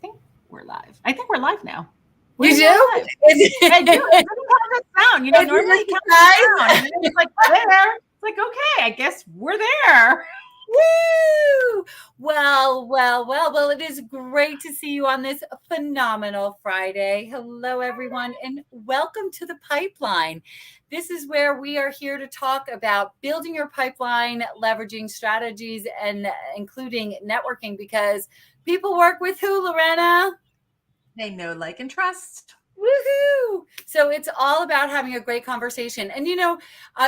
think we're live. I think we're live now. You do? I do. It doesn't have that sound. Normally it counts down. And then it's like there. It's like, okay, I guess we're there. Woo! Well, it is great to see you on this phenomenal Friday. Hello, everyone, and welcome to the pipeline. This is where we are here to talk about building your pipeline, leveraging strategies, and including networking, because people work with who, Lorena? They know, like, and trust. Woohoo! So it's all about having a great conversation. And,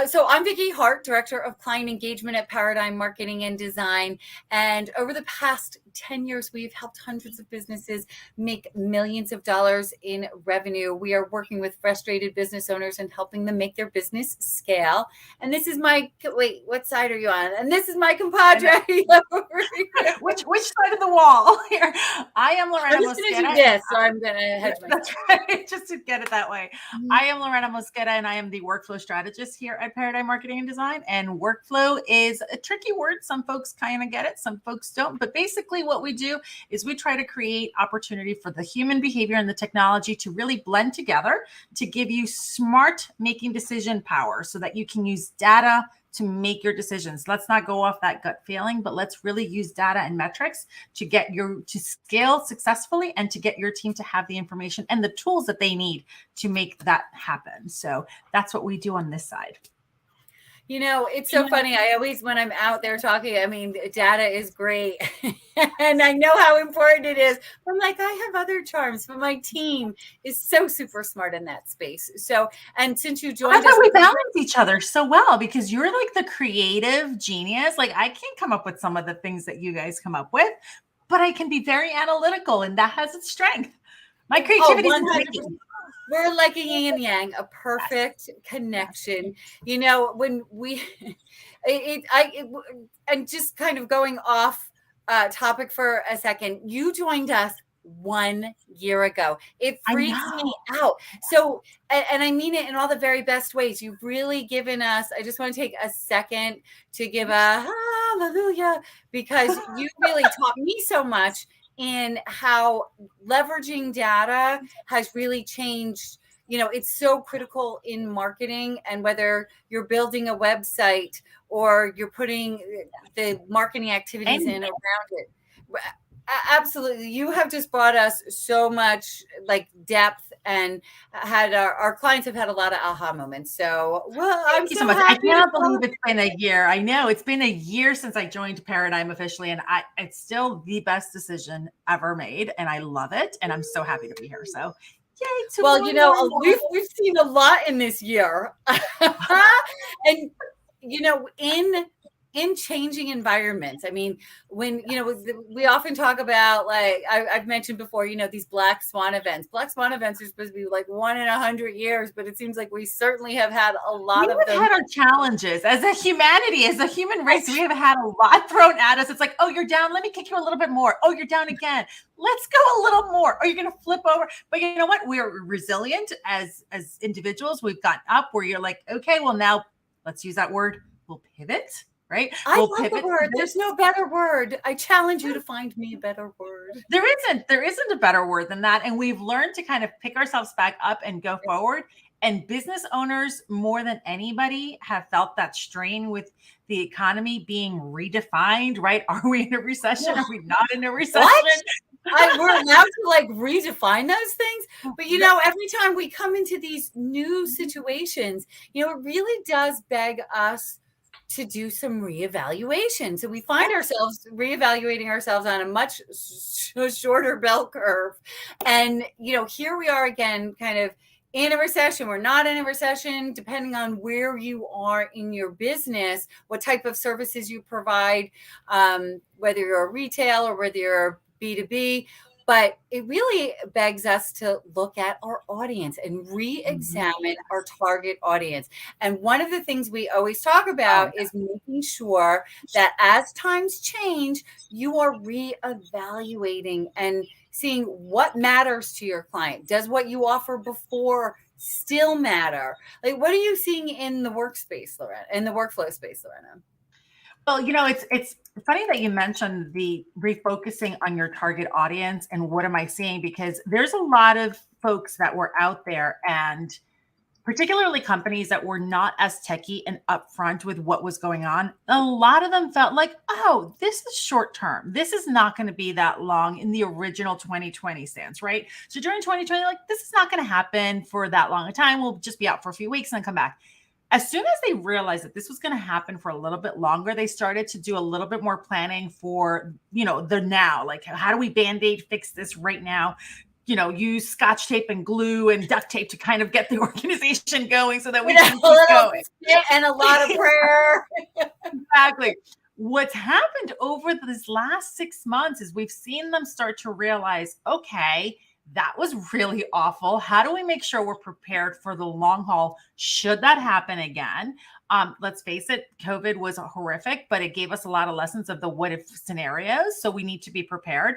so I'm Vicki Hart, Director of Client Engagement at Paradigm Marketing and Design. And over the past 10 years, we've helped hundreds of businesses make millions of dollars in revenue. We are working with frustrated business owners and helping them make their business scale. And this is wait, what side are you on? And this is my compadre. Which side of the wall here? I am Lorena Mosqueda. I'm just going to do this, so I'm going to hedge myself. That's right, just to get it that way. I am Lorena Mosqueda, and I am the workflow strategist here at Paradigm Marketing and Design. And workflow is a tricky word. Some folks kind of get it, some folks don't. But basically what we do is we try to create opportunity for the human behavior and the technology to really blend together to give you smart making decision power so that you can use data to make your decisions. Let's not go off that gut feeling, but let's really use data and metrics to to scale successfully and to get your team to have the information and the tools that they need to make that happen. So that's what we do on this side. It's so funny. I always, when I'm out there talking, data is great. And I know how important it is. I'm like, I have other charms, but my team is so super smart in that space. So, and since you joined us, we balance each other so well, because you're like the creative genius. Like, I can't come up with some of the things that you guys come up with, but I can be very analytical, and that has its strength. My creativity is we're like a yin and yang, a perfect connection. When we, and just kind of going off topic for a second, you joined us 1 year ago. It freaks me out. So, and I mean it in all the very best ways. You've really given us, I just want to take a second to give a hallelujah, because you really taught me so much in how leveraging data has really changed. It's so critical in marketing, and whether you're building a website or you're putting the marketing activities in around it. Absolutely. You have just brought us so much depth, and had our clients have had a lot of aha moments. So, thank you so much. I cannot believe it's been a year. I know it's been a year since I joined Paradigm officially, and it's still the best decision ever made, and I love it. And I'm so happy to be here. So, yay! Well, we've seen a lot in this year, and in changing environments. When, we often talk about, like I've mentioned before, these Black Swan events. Black Swan events are supposed to be like 1 in 100 years, but it seems like we certainly have had a lot of them. We've had our challenges as a humanity, as a human race. We have had a lot thrown at us. It's like, oh, you're down. Let me kick you a little bit more. Oh, you're down again. Let's go a little more. Oh, you're going to flip over. But you know what? We're resilient as individuals. We've gotten up where you're like, okay, well, now let's use that word. We'll pivot. Right? I love the word. There's no better word. I challenge you to find me a better word. There isn't a better word than that. And we've learned to kind of pick ourselves back up and go forward. And business owners, more than anybody, have felt that strain with the economy being redefined, right? Are we in a recession? Are we not in a recession? We're allowed to redefine those things. But, every time we come into these new situations, it really does beg us to do some reevaluation. So we find ourselves reevaluating ourselves on a much shorter bell curve. And, here we are again, kind of in a recession. We're not in a recession, depending on where you are in your business, what type of services you provide, whether you're a retail or whether you're B2B. But it really begs us to look at our audience and re-examine our target audience. And one of the things we always talk about is making sure that as times change, you are re-evaluating and seeing what matters to your client. Does what you offer before still matter? Like, what are you seeing in the workspace, Lorena, in the workflow space, Lorena? Well, it's funny that you mentioned the refocusing on your target audience and what am I seeing? Because there's a lot of folks that were out there, and particularly companies that were not as techy and upfront with what was going on. A lot of them felt like, oh, this is short term. This is not going to be that long in the original 2020 stance, right? So during 2020, like, this is not going to happen for that long a time. We'll just be out for a few weeks and then come back. As soon as they realized that this was going to happen for a little bit longer, they started to do a little bit more planning for, the now. Like, how do we Band-Aid fix this right now? Use scotch tape and glue and duct tape to kind of get the organization going so that we can keep going. And a lot of prayer. Exactly. What's happened over this last 6 months is we've seen them start to realize, okay, that was really awful. How do we make sure we're prepared for the long haul should that happen again? Let's face it, COVID was horrific, but it gave us a lot of lessons of the what if scenarios. So we need to be prepared.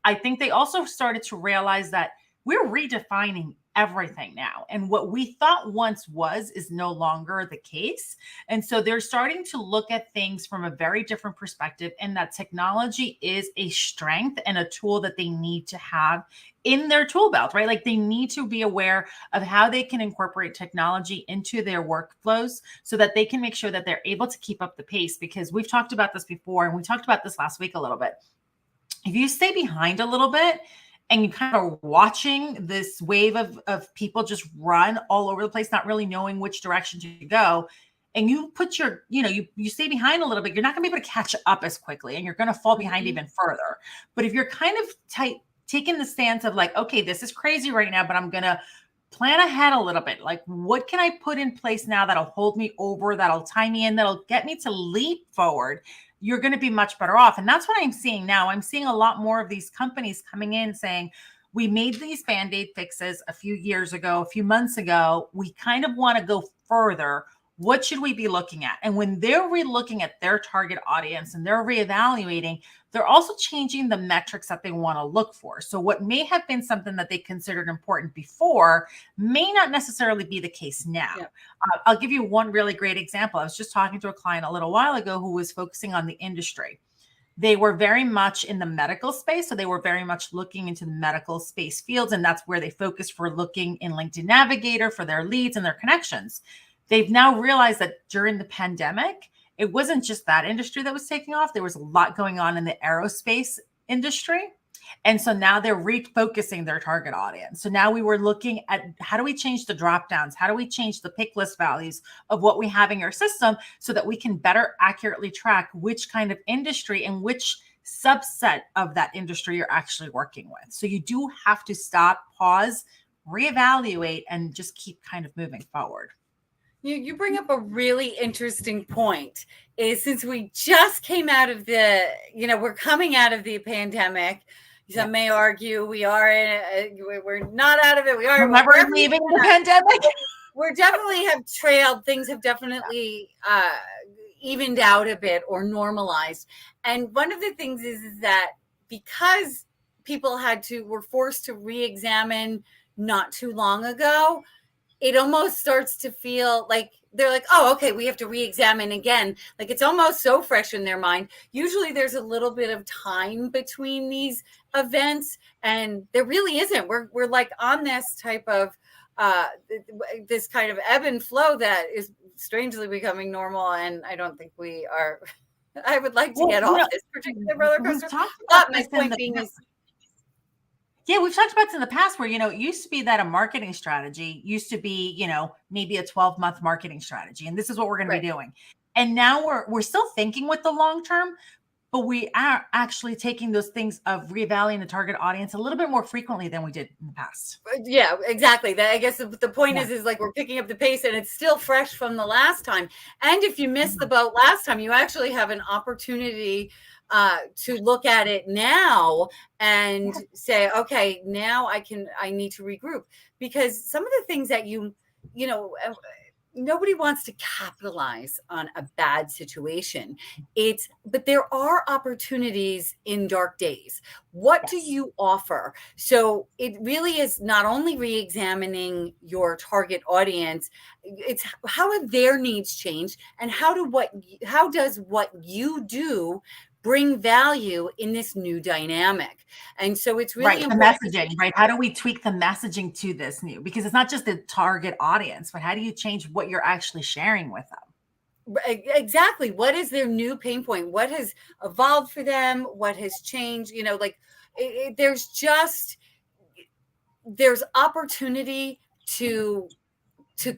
I think they also started to realize that we're redefining everything now. And what we thought once was is no longer the case. And so they're starting to look at things from a very different perspective, and that technology is a strength and a tool that they need to have in their tool belt, right? Like, they need to be aware of how they can incorporate technology into their workflows so that they can make sure that they're able to keep up the pace. Because we've talked about this before, and we talked about this last week a little bit. If you stay behind a little bit and you kind of watching this wave of people just run all over the place, not really knowing which direction to go, and you put your, you stay behind a little bit, you're not gonna be able to catch up as quickly, and you're gonna fall behind even further. But if you're kind of taking the stance of like, okay, this is crazy right now, but I'm gonna plan ahead a little bit. Like, what can I put in place now that'll hold me over, that'll tie me in, that'll get me to leap forward? You're going to be much better off. And that's what I'm seeing now. I'm seeing a lot more of these companies coming in saying, we made these Band-Aid fixes a few years ago, a few months ago. We kind of want to go further. What should we be looking at? And when they're re-looking at their target audience and they're reevaluating, they're also changing the metrics that they want to look for. So what may have been something that they considered important before may not necessarily be the case now. Yeah. I'll give you one really great example. I was just talking to a client a little while ago who was focusing on the industry. They were very much in the medical space. So they were very much looking into the medical space fields. And that's where they focused for looking in LinkedIn Navigator for their leads and their connections. They've now realized that during the pandemic, it wasn't just that industry that was taking off. There was a lot going on in the aerospace industry. And so now they're refocusing their target audience. So now we were looking at how do we change the drop downs? How do we change the pick list values of what we have in your system so that we can better accurately track which kind of industry and which subset of that industry you're actually working with. So you do have to stop, pause, reevaluate, and just keep kind of moving forward. You bring up a really interesting point, is since we just came out of we're coming out of the pandemic. Some may argue we're not out of it. We're never leaving the pandemic. We're definitely have trailed. Things have definitely evened out a bit or normalized. And one of the things is that because people were forced to re-examine not too long ago, it almost starts to feel like they're like, oh, okay, we have to re-examine again. Like, it's almost so fresh in their mind. Usually there's a little bit of time between these events, and there really isn't. We're like on this type of this kind of ebb and flow that is strangely becoming normal. And I don't think we are. I would like to get off this particular roller coaster. But my point being is, yeah, we've talked about this in the past where, it used to be that a marketing strategy used to be, maybe a 12-month marketing strategy. And this is what we're going to be doing. And now we're still thinking with the long term, but we are actually taking those things of reevaluating the target audience a little bit more frequently than we did in the past. Yeah, exactly. I guess the point is like we're picking up the pace and it's still fresh from the last time. And if you missed the boat last time, you actually have an opportunity to look at it now and say, okay, now I need to regroup, because some of the things that nobody wants to capitalize on a bad situation. But there are opportunities in dark days. What do you offer? So it really is not only re-examining your target audience, it's how have their needs changed, and how does what you do bring value in this new dynamic. And so it's really right. The messaging, right? How do we tweak the messaging to this new? Because it's not just the target audience, but how do you change what you're actually sharing with them? Exactly. What is their new pain point? What has evolved for them? What has changed? You know, like there's opportunity to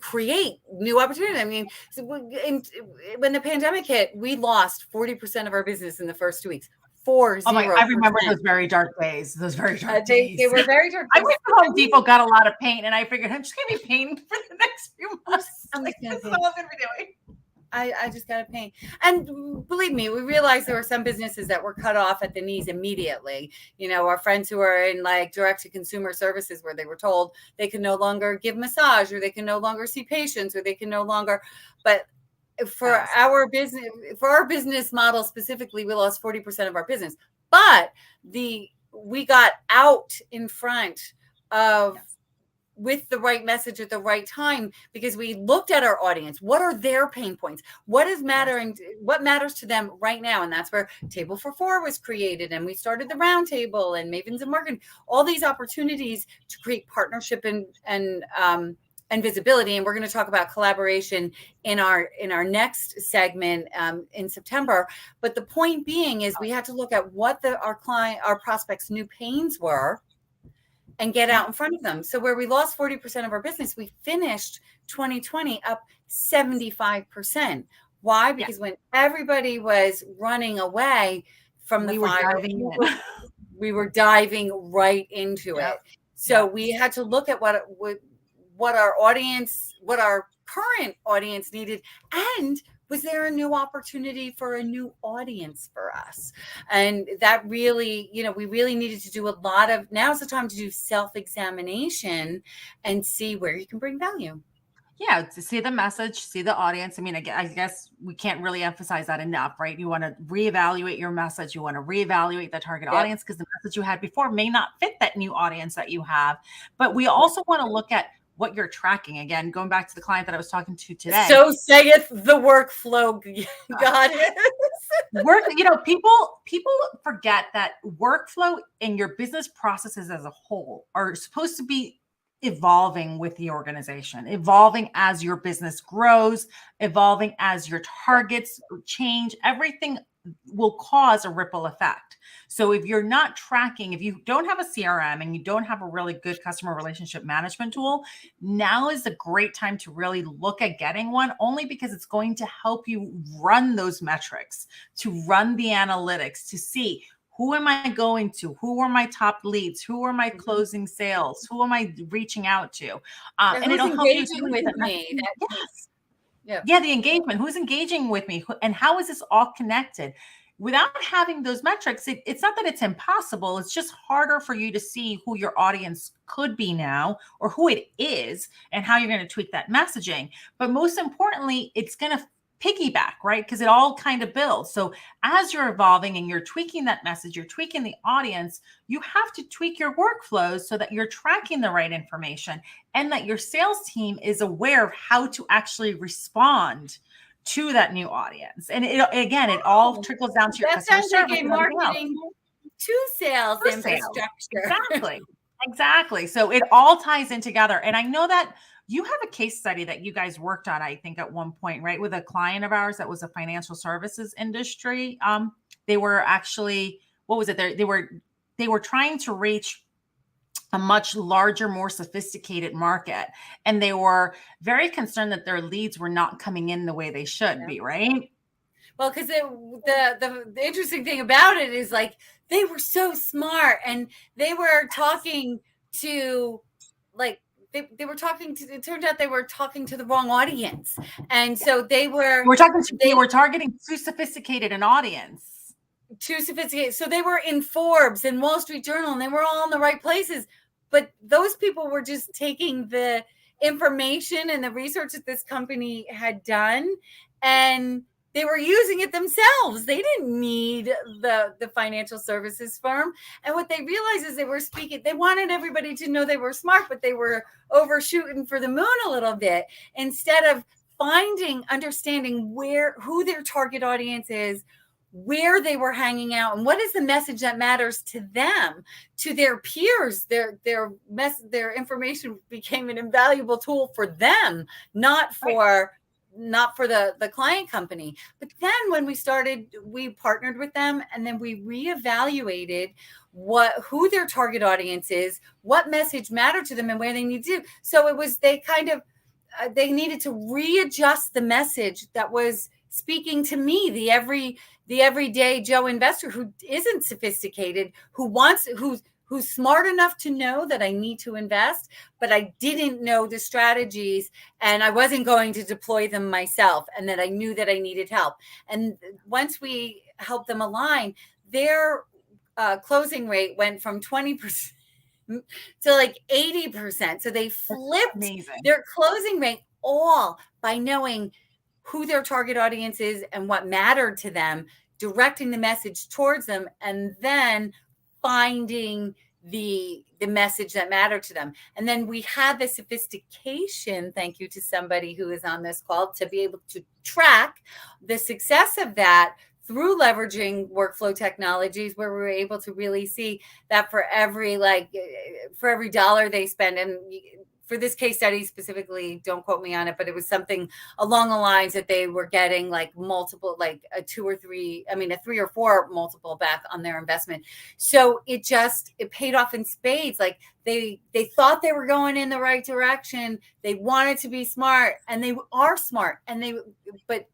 create new opportunity. I mean, when the pandemic hit, we lost 40% of our business in the first 2 weeks. Oh my! I remember 40%. those very dark days. Those very dark days. They were very dark I days. went to Home Depot, got a lot of paint, and I figured I'm just gonna be painting for the next few months. I'm Like, just gonna this is paint. all I'm gonna be doing. I just got to paint. And believe me, we realized there were some businesses that were cut off at the knees immediately. You know, our friends who are in like direct to consumer services where they were told they can no longer give massage, or they can no longer see patients, or they can no longer, but for our business model specifically, we lost 40% of our business. But we got out in front of with the right message at the right time, because we looked at our audience. What are their pain points? What is mattering? What matters to them right now? And that's where Table for Four was created. And we started the round table and Mavens of Marketing, all these opportunities to create partnership and visibility. And we're going to talk about collaboration in our next segment in September. But the point being is we had to look at what our prospects' new pains were and get out in front of them. So where we lost 40% of our business, we finished 2020 up 75%. Why? Because when everybody was running away from the fire, we were diving right into it. So we had to look at what our current audience needed, and was there a new opportunity for a new audience for us? And that really, we really needed to do now's the time to do self-examination and see where you can bring value. Yeah, to see the message, see the audience. I mean, I guess we can't really emphasize that enough, right? You want to reevaluate your message. You want to reevaluate the target audience, because the message you had before may not fit that new audience that you have. But we also want to look at what you're tracking. Again, going back to the client that I was talking to today. So saith the workflow goddess. People forget that workflow and your business processes as a whole are supposed to be evolving with the organization, evolving as your business grows, evolving as your targets change. Everything will cause a ripple effect. So if you're not tracking, if you don't have a CRM and you don't have a really good customer relationship management tool, now is a great time to really look at getting one, only because it's going to help you run those metrics, to run the analytics, to see who am I going to? Who are my top leads? Who are my closing sales? Who am I reaching out to? And it'll help you with me. Yeah, the engagement. Who's engaging with me? And how is this all connected? Without having those metrics, it's not that it's impossible. It's just harder for you to see who your audience could be now, or who it is, and how you're going to tweak that messaging. But most importantly, it's going to piggyback, right? Because it all kind of builds. So as you're evolving and you're tweaking that message, you're tweaking the audience, you have to tweak your workflows so that you're tracking the right information, and that your sales team is aware of how to actually respond to that new audience. And it all trickles down to your customer service. Like a marketing to sales infrastructure. Exactly. So it all ties in together. And I know that you have a case study that you guys worked on, I think, at one point, right? With a client of ours that was a financial services industry. They were actually, what was it? They were trying to reach a much larger, more sophisticated market. And they were very concerned that their leads were not coming in the way they should be, right? Well, because the interesting thing about it is, like, they were so smart, and they were talking to, like, they were talking to, it turned out they were talking to the wrong audience. And so they were targeting too sophisticated an audience. Too sophisticated. So they were in Forbes and Wall Street Journal, and they were all in the right places. But those people were just taking the information and the research that this company had done, and they were using it themselves. They didn't need the financial services firm. And what they realized is they wanted everybody to know they were smart, but they were overshooting for the moon a little bit, instead of understanding who their target audience is, where they were hanging out and what is the message that matters to them, to their peers. Their information became an invaluable tool for them, not for the client company. But then when we partnered with them, and then we reevaluated who their target audience is, what message mattered to them, and where they need to do. So it was, they they needed to readjust the message that was speaking to me, the everyday Joe investor who isn't sophisticated, who's smart enough to know that I need to invest, but I didn't know the strategies and I wasn't going to deploy them myself, and that I knew that I needed help. And once we helped them align, their closing rate went from 20% to like 80%. So they flipped their closing rate, all by knowing who their target audience is and what mattered to them, directing the message towards them, and then finding the message that mattered to them. And then we had the sophistication, thank you to somebody who is on this call, to be able to track the success of that through leveraging workflow technologies, where we were able to really see that for every dollar they spend, and for this case study specifically, don't quote me on it, but it was something along the lines that they were getting like multiple, like a 3 or 4 multiple back on their investment. So it paid off in spades. Like they thought they were going in the right direction. They wanted to be smart, and they are smart, but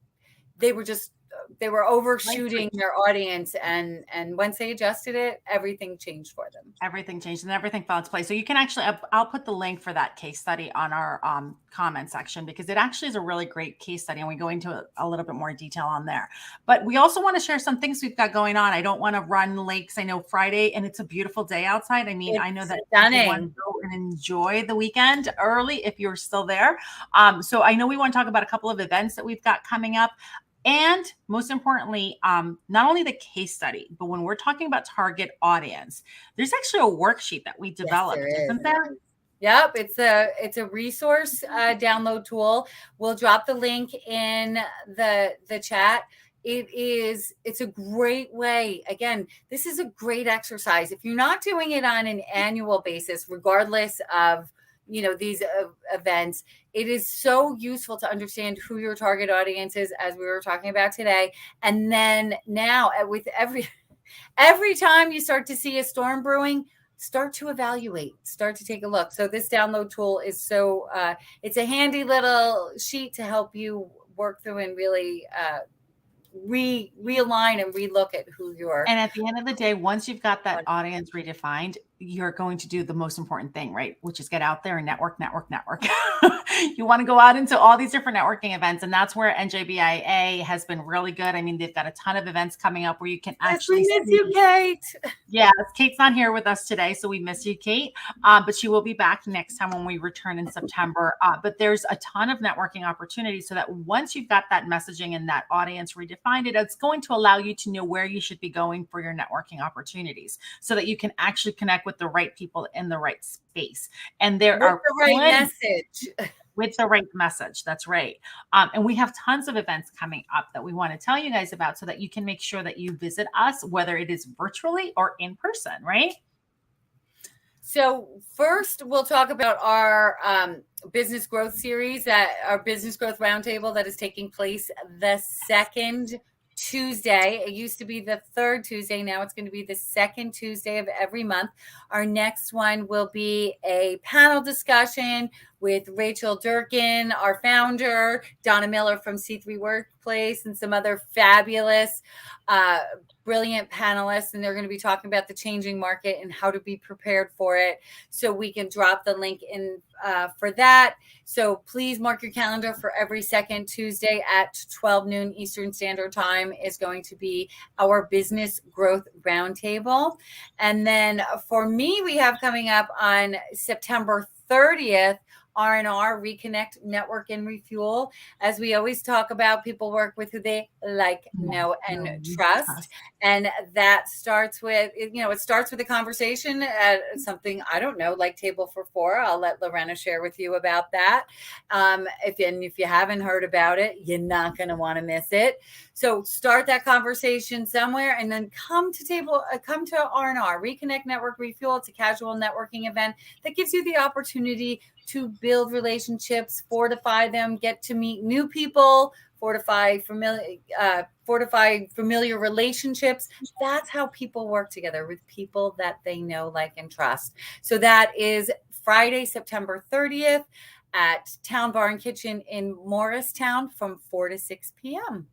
they were overshooting their audience, and once they adjusted it, everything changed for them. Everything changed and everything fell into place. So you can actually, I'll put the link for that case study on our comment section, because it actually is a really great case study, and we go into a little bit more detail on there. But we also want to share some things we've got going on. I don't want to run late, because I know Friday and it's a beautiful day outside. I mean, I know that you want to go and enjoy the weekend early if you're still there. So I know we want to talk about a couple of events that we've got coming up. And most importantly, not only the case study, but when we're talking about target audience, there's actually a worksheet that we developed, isn't there? Yep, it's a resource download tool. We'll drop the link in the chat. It's a great way. Again, this is a great exercise. If you're not doing it on an annual basis, regardless of these events, it is so useful to understand who your target audience is, as we were talking about today. And then now, with every time you start to see a storm brewing, start to evaluate, start to take a look. So this download tool is it's a handy little sheet to help you work through and really realign and relook at who you're. And at the end of the day, once you've got that audience redefined, you're going to do the most important thing, right? Which is get out there and network. You want to go out into all these different networking events. And that's where NJBIA has been really good. I mean, they've got a ton of events coming up where you can actually miss you, Kate. Yes, Kate's not here with us today, so we miss you, Kate. But she will be back next time when we return in September. But there's a ton of networking opportunities, so that once you've got that messaging and that audience redefined, it's going to allow you to know where you should be going for your networking opportunities, so that you can actually connect with the right people in the right space. And there are the right message. With the right message. That's right. And we have tons of events coming up that we want to tell you guys about, so that you can make sure that you visit us, whether it is virtually or in person, right? So first, we'll talk about our business growth series, our business growth roundtable that is taking place the second Tuesday. It used to be the third Tuesday. Now it's going to be the second Tuesday of every month. Our next one will be a panel discussion with Rachel Durkin, our founder, Donna Miller from C3 Workplace, and some other fabulous, brilliant panelists. And they're going to be talking about the changing market and how to be prepared for it. So we can drop the link in for that. So please mark your calendar for every second Tuesday at 12 noon Eastern Standard Time is going to be our business growth roundtable. And then for me, we have coming up on September 30th, R&R, Reconnect, Network, and Refuel. As we always talk about, people work with who they like, know, and trust. And that starts with, it starts with a conversation at something, I don't know, like Table for Four. I'll let Lorena share with you about that. If you haven't heard about it, you're not going to want to miss it. So start that conversation somewhere, and then come to R&R, Reconnect, Network, Refuel. It's a casual networking event that gives you the opportunity to build relationships, fortify them, get to meet new people, fortify familiar relationships. That's how people work together, with people that they know, like, and trust. So that is Friday, September 30th at Town Bar and Kitchen in Morristown from 4 to 6 p.m.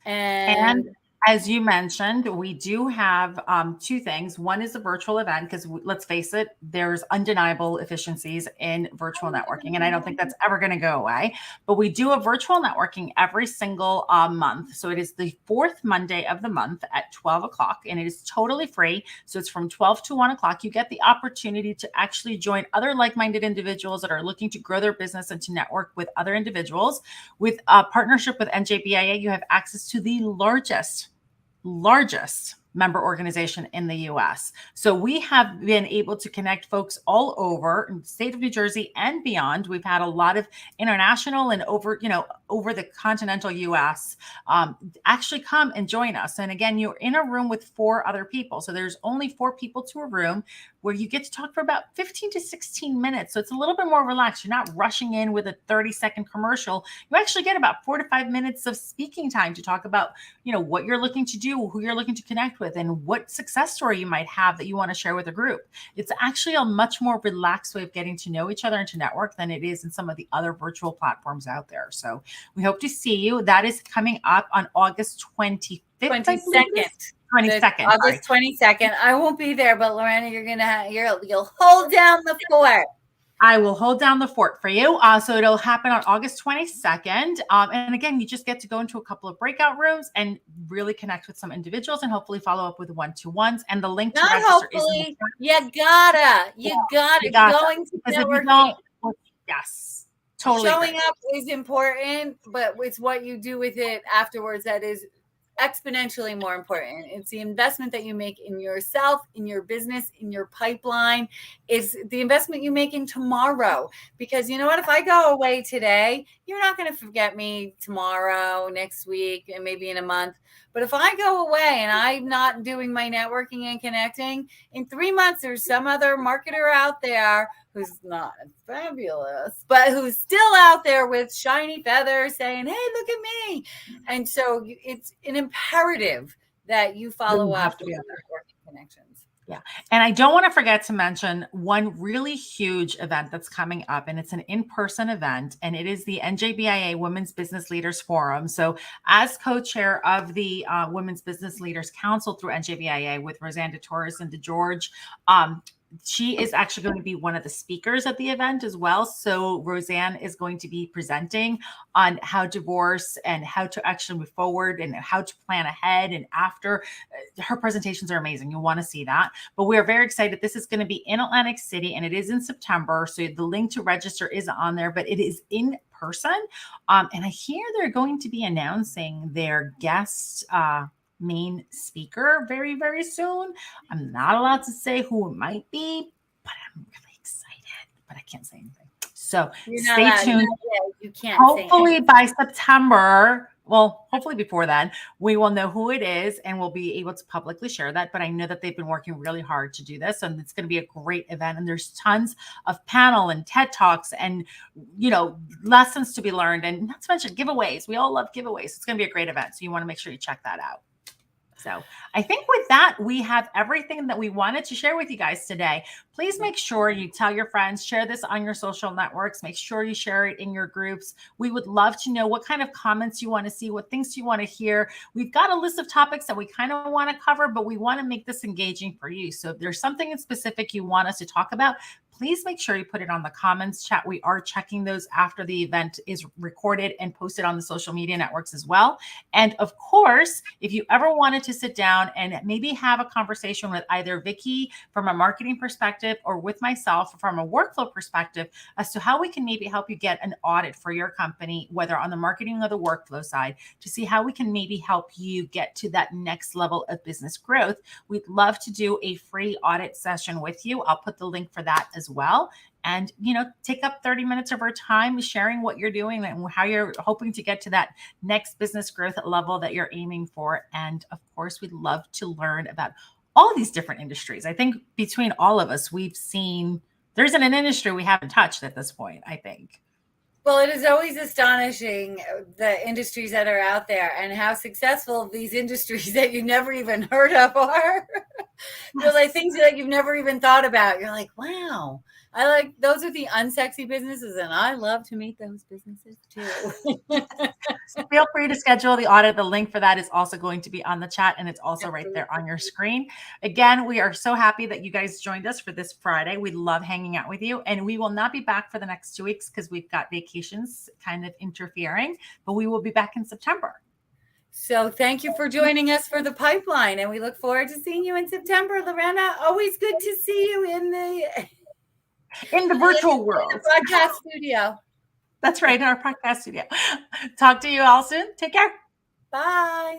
And as you mentioned, we do have two things. One is a virtual event, because let's face it, there's undeniable efficiencies in virtual networking, and I don't think that's ever going to go away. But we do a virtual networking every single month. So it is the fourth Monday of the month at 12 o'clock, and it is totally free. So it's from 12 to 1 o'clock. You get the opportunity to actually join other like-minded individuals that are looking to grow their business and to network with other individuals. With a partnership with NJBIA, you have access to the largest member organization in the US. So we have been able to connect folks all over the state of New Jersey and beyond. We've had a lot of international and over the continental US actually come and join us. And again, you're in a room with 4 other people. So there's only 4 people to a room, where you get to talk for about 15 to 16 minutes. So it's a little bit more relaxed. You're not rushing in with a 30-second commercial. You actually get about 4 to 5 minutes of speaking time to talk about, what you're looking to do, who you're looking to connect with, and what success story you might have that you want to share with a group. It's actually a much more relaxed way of getting to know each other and to network than it is in some of the other virtual platforms out there. So we hope to see you. That is coming up on August 25th. 22nd. 22nd. August 22nd. I won't be there, but Lorena, you'll hold down the fort. I will hold down the fort for you. So it'll happen on August 22nd. And again, you just get to go into a couple of breakout rooms and really connect with some individuals, and hopefully follow up with one-to-ones. And the link to register is in the you gotta going to networking. Yes, totally. Showing up is important, but it's what you do with it afterwards that is exponentially more important. It's the investment that you make in yourself, in your business, in your pipeline. Is the investment you make in tomorrow. Because you know what? If I go away today, you're not going to forget me tomorrow, next week, and maybe in a month. But if I go away and I'm not doing my networking and connecting, in 3 months, there's some other marketer out there who's not fabulous, but who's still out there with shiny feathers saying, hey, look at me. And so it's an imperative that you follow up with networking connections. Yeah. And I don't want to forget to mention one really huge event that's coming up, and it's an in-person event, and it is the NJBIA Women's Business Leaders Forum. So as co-chair of the Women's Business Leaders Council through NJBIA with Roseanne DeTorres and DeGeorge, she is actually going to be one of the speakers at the event as well. So Roseanne is going to be presenting on how divorce and how to actually move forward and how to plan ahead and after. Her presentations are amazing. You'll want to see that. But we are very excited. This is going to be in Atlantic City, and it is in September. So the link to register is on there, but it is in person. And I hear they're going to be announcing their guest main speaker very, very soon. I'm not allowed to say who it might be, but I'm really excited, but I can't say anything. So stay tuned. You can't. Hopefully by September, well, hopefully before then, we will know who it is and we'll be able to publicly share that. But I know that they've been working really hard to do this, and it's going to be a great event. And there's tons of panel and TED Talks and, lessons to be learned, and not to mention giveaways. We all love giveaways. It's going to be a great event. So you want to make sure you check that out. So I think with that, we have everything that we wanted to share with you guys today. Please make sure you tell your friends, share this on your social networks. Make sure you share it in your groups. We would love to know what kind of comments you want to see, what things you want to hear. We've got a list of topics that we kind of want to cover, but we want to make this engaging for you. So if there's something in specific you want us to talk about, please make sure you put it on the comments chat. We are checking those after the event is recorded and posted on the social media networks as well. And of course, if you ever wanted to sit down and maybe have a conversation with either Vicky from a marketing perspective or with myself from a workflow perspective as to how we can maybe help you get an audit for your company, whether on the marketing or the workflow side, to see how we can maybe help you get to that next level of business growth, we'd love to do a free audit session with you. I'll put the link for that as well. And, take up 30 minutes of our time sharing what you're doing and how you're hoping to get to that next business growth level that you're aiming for. And of course, we'd love to learn about all these different industries. I think between all of us, we've seen there isn't an industry we haven't touched at this point, I think. Well, it is always astonishing the industries that are out there and how successful these industries that you never even heard of are. They're like things that you've never even thought about. You're like, wow. Those are the unsexy businesses, and I love to meet those businesses too. So feel free to schedule the audit. The link for that is also going to be on the chat, and it's also right there on your screen. Again, we are so happy that you guys joined us for this Friday. We love hanging out with you, and we will not be back for the next 2 weeks because we've got vacations kind of interfering, but we will be back in September. So thank you for joining us for the pipeline, and we look forward to seeing you in September. Lorena, always good to see you in the virtual world. Broadcast studio. That's right, in our podcast studio. Talk to you all soon. Take care. Bye.